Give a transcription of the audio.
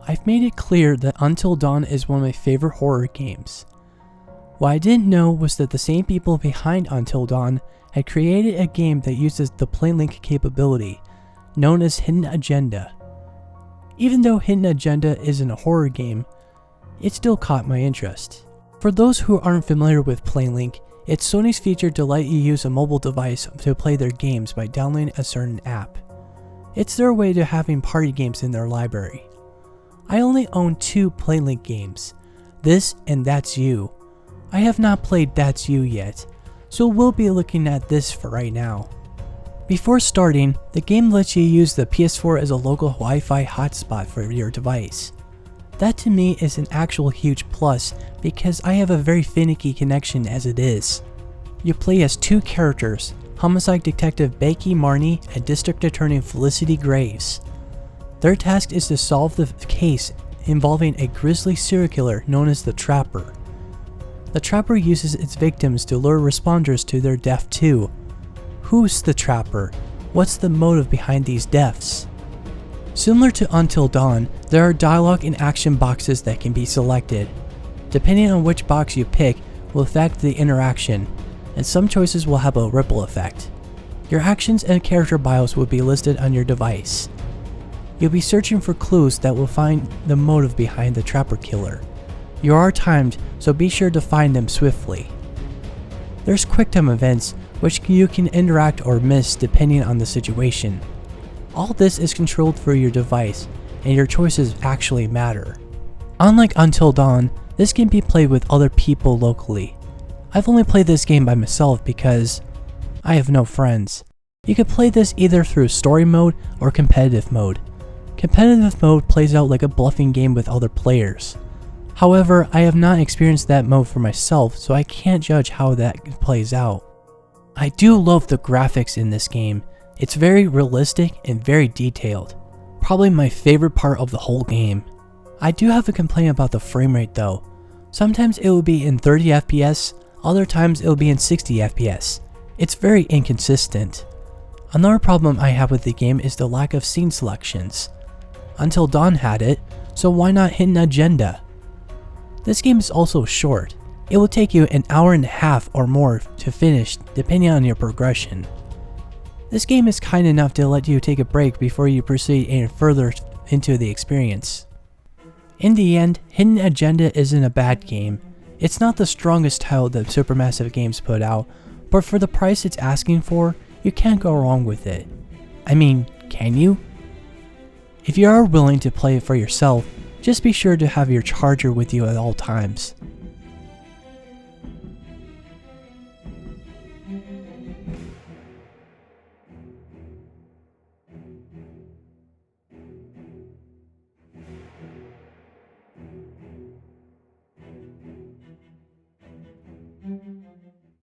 I've made it clear that Until Dawn is one of my favorite horror games. What I didn't know was that the same people behind Until Dawn had created a game that uses the PlayLink capability, known as Hidden Agenda. Even though Hidden Agenda isn't a horror game, it still caught my interest. For those who aren't familiar with PlayLink, it's Sony's feature to let you use a mobile device to play their games by downloading a certain app. It's their way to having party games in their library. I only own 2 PlayLink games, this and That's You. I have not played That's You yet, so we'll be looking at this for right now. Before starting, the game lets you use the PS4 as a local Wi-Fi hotspot for your device. That to me is an actual huge plus because I have a very finicky connection as it is. You play as 2 characters, Homicide Detective Becky Marnie and District Attorney Felicity Graves. Their task is to solve the case involving a grisly serial killer known as the Trapper. The Trapper uses its victims to lure responders to their death too. Who's the Trapper? What's the motive behind these deaths? Similar to Until Dawn, there are dialogue and action boxes that can be selected. Depending on which box you pick will affect the interaction, and some choices will have a ripple effect. Your actions and character bios will be listed on your device. You'll be searching for clues that will find the motive behind the Trapper killer. You are timed, so be sure to find them swiftly. There's QuickTime events, which you can interact or miss depending on the situation. All this is controlled through your device, and your choices actually matter. Unlike Until Dawn, this can be played with other people locally. I've only played this game by myself because I have no friends. You can play this either through story mode or competitive mode. Competitive mode plays out like a bluffing game with other players. However, I have not experienced that mode for myself, so I can't judge how that plays out. I do love the graphics in this game. It's very realistic and very detailed. Probably my favorite part of the whole game. I do have a complaint about the frame rate though. Sometimes it will be in 30 FPS, other times it will be in 60 FPS. It's very inconsistent. Another problem I have with the game is the lack of scene selections. Until Dawn had it, so why not Hidden Agenda? This game is also short. It will take you an hour and a half or more to finish depending on your progression. This game is kind enough to let you take a break before you proceed any further into the experience. In the end, Hidden Agenda isn't a bad game. It's not the strongest title that Supermassive Games put out, but for the price it's asking for, you can't go wrong with it. I mean, can you? If you are willing to play it for yourself, just be sure to have your charger with you at all times.